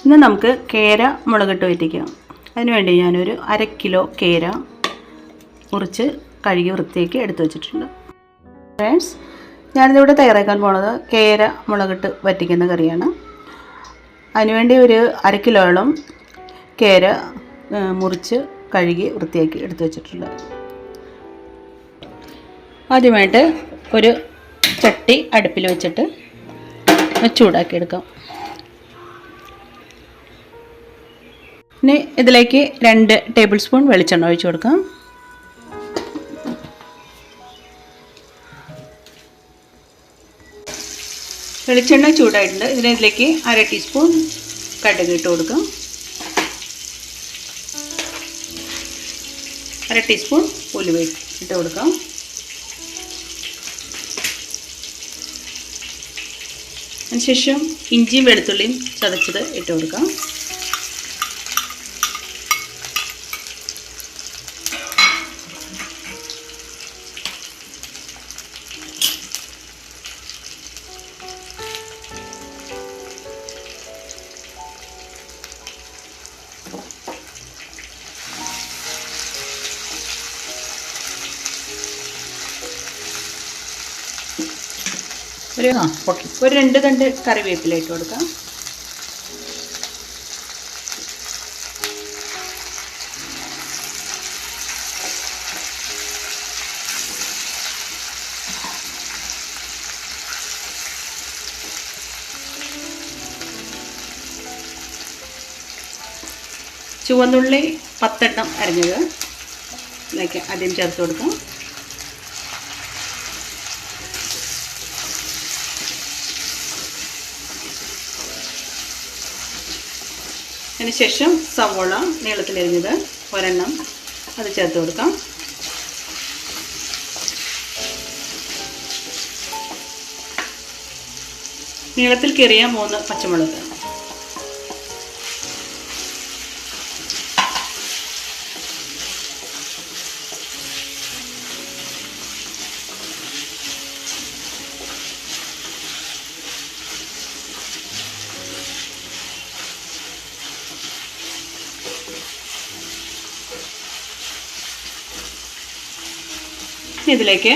ഇന്ന് നമുക്ക് കേര മുളകിട്ട് വറ്റിക്കാം. അതിനുവേണ്ടി ഞാനൊരു 1/2 കിലോ കേര മുറിച്ച് കഴുകി വൃത്തിയാക്കി എടുത്തു വെച്ചിട്ടുണ്ട്. ഫ്രണ്ട്സ്, ഞാനിതിവിടെ തയ്യാറാക്കാൻ പോണത് കേര മുളകിട്ട് വറ്റിക്കുന്ന കറിയാണ്. അതിനുവേണ്ടി ഒരു 1/2 കിലോയോളം കേര മുറിച്ച് കഴുകി വൃത്തിയാക്കി എടുത്തു വെച്ചിട്ടുണ്ട്. ആദ്യമായിട്ട് ഒരു ചട്ടി അടുപ്പിൽ വെച്ചിട്ട് ചൂടാക്കി എടുക്കാം. ഇനി ഇതിലേക്ക് 2 ടേബിൾ സ്പൂൺ വെളിച്ചെണ്ണ ഒഴിച്ചു കൊടുക്കാം. വെളിച്ചെണ്ണ ചൂടായിട്ടുണ്ട്. ഇതിലേക്ക് 1/2 ടീസ്പൂൺ കടുക് ഇട്ട് കൊടുക്കാം. 1/2 ടീസ്പൂൺ ഉലുവ ഇട്ട് കൊടുക്കാം. അതിനുശേഷം ഇഞ്ചിയും വെളുത്തുള്ളിയും ചതച്ചത് ഇട്ട് കൊടുക്കാം. ഒരു 2 തണ്ട് കറിവേപ്പില ഇട്ട് കൊടുക്കാം. ചുവന്നുള്ളി 10 എണ്ണം അരിഞ്ഞത് ഇതിലേക്ക് ആദ്യം ചേർത്ത് കൊടുക്കാം. അതിനുശേഷം സവോള നീളത്തിലരിഞ്ഞത് ഒരെണ്ണം അത് ചേർത്ത് കൊടുക്കാം. നീളത്തിൽ കീറിയ 3 പച്ചമുളക്. ഇതിലേക്ക്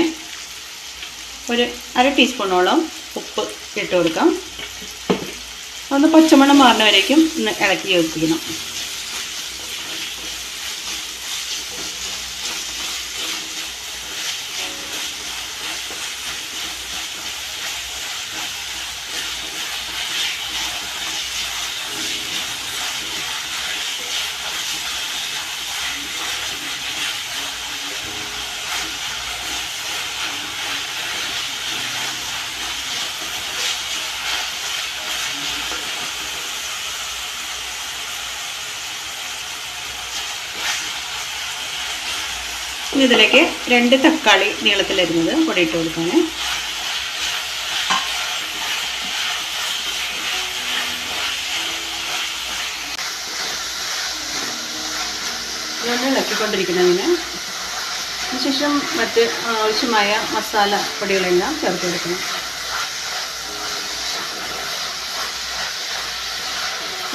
ഒരു 1/2 ടീസ്പൂണോളം ഉപ്പ് ഇട്ട് കൊടുക്കാം. ഒന്ന് പച്ചമണം മാറുന്ന വരേക്കും ഒന്ന് ഇളക്കി യോജിപ്പിക്കണം. ഇനി ഇതിലേക്ക് 2 തക്കാളി നീളത്തിലരിഞ്ഞത് കൂടി ഇട്ട് കൊടുക്കാനേ. ഇതൊന്ന് ഇളക്കിക്കൊണ്ടിരിക്കുന്നതിന് അതിനുശേഷം മറ്റ് ആവശ്യമായ മസാല പൊടികളെല്ലാം ചേർത്ത് കൊടുക്കണം.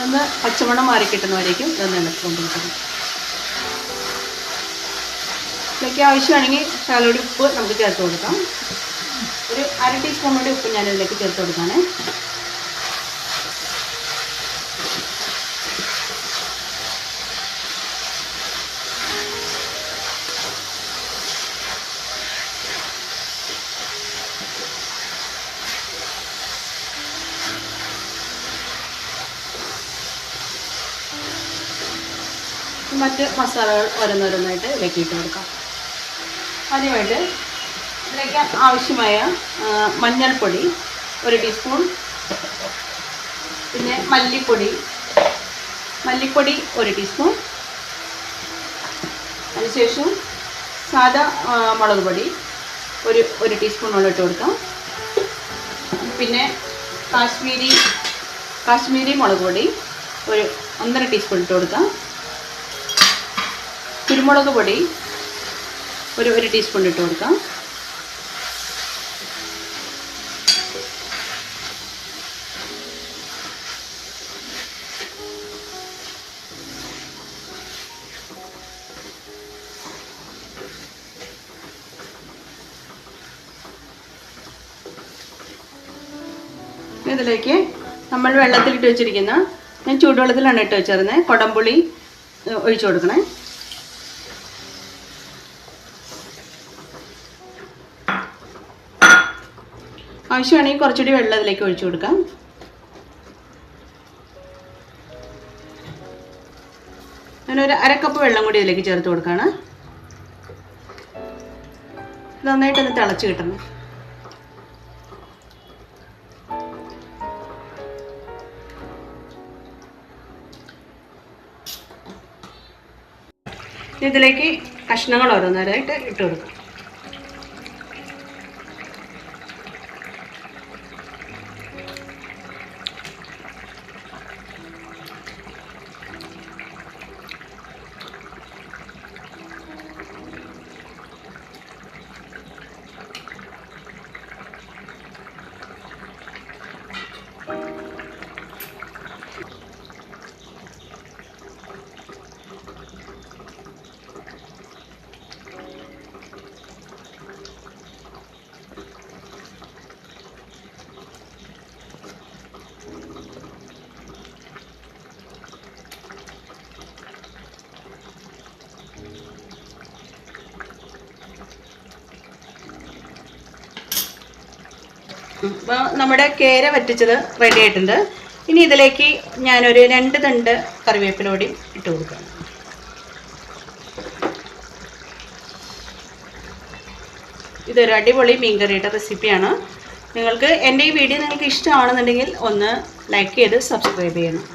ഒന്ന് പച്ചമണം മാറി കിട്ടുന്നവരേക്കും ഇതൊന്ന് ഇളക്കിക്കൊണ്ടിരിക്കണം. ഇതിലേക്ക് ആവശ്യമാണെങ്കിൽ ശകലം ഉപ്പ് നമുക്ക് ചേർത്ത് കൊടുക്കാം. ഒരു 1/2 ടീസ്പൂൺ കൂടി ഉപ്പ് ഞാനിതിലേക്ക് ചേർത്ത് കൊടുക്കാനേ. മറ്റ് മസാലകൾ ഓരോന്നോരോന്നായിട്ട് ഇതിലേക്ക് ഇട്ട് കൊടുക്കാം. ആദ്യമായിട്ട് ഇതിലേക്ക് ആവശ്യമായ മഞ്ഞൾപ്പൊടി 1 ടീസ്പൂൺ, പിന്നെ മല്ലിപ്പൊടി 1 ടീസ്പൂൺ. അതിനുശേഷം സാദാ മുളക് പൊടി ഒരു 1 ടീസ്പൂണോളം ഇട്ട് കൊടുക്കാം. പിന്നെ കാശ്മീരി മുളക് പൊടി ഒരു 1.5 ടീസ്പൂൺ ഇട്ട് കൊടുക്കാം. കുരുമുളക് പൊടി ഒരു 1 ടീസ്പൂൺ ഇട്ട് കൊടുക്കാം. ഇതിലേക്ക് നമ്മൾ വെള്ളത്തിലിട്ട് വെച്ചിരിക്കുന്ന, ഞാൻ ചൂടുവെള്ളത്തിലാണ് ഇട്ട് വെച്ചിരുന്നത്, കൊടംപുളി ഒഴിച്ചു കൊടുക്കണേ. ആവശ്യമാണെങ്കിൽ കുറച്ചുകൂടി വെള്ളം ഇതിലേക്ക് ഒഴിച്ചു കൊടുക്കാം. ഞാനൊരു 1/2 കപ്പ് വെള്ളം കൂടി ഇതിലേക്ക് ചേർത്ത് കൊടുക്കുകയാണ്. നന്നായിട്ടൊന്ന് തിളച്ച് കിട്ടണം. ഇതിലേക്ക് കഷ്ണങ്ങൾ ഓരോന്നേരമായിട്ട് ഇട്ട് കൊടുക്കാം. അപ്പോൾ നമ്മുടെ കേര വറ്റിച്ചത് റെഡി ആയിട്ടുണ്ട്. ഇനി ഇതിലേക്ക് ഞാനൊരു 2 തണ്ട് കറിവേപ്പില കൂടി ഇട്ട് കൊടുക്കാം. ഇതൊരു അടിപൊളി മീൻകറിയുടെ റെസിപ്പിയാണ്. നിങ്ങൾക്ക് എൻ്റെ ഈ വീഡിയോ നിങ്ങൾക്ക് ഇഷ്ടമാണെന്നുണ്ടെങ്കിൽ ഒന്ന് ലൈക്ക് ചെയ്ത് സബ്സ്ക്രൈബ് ചെയ്യണം.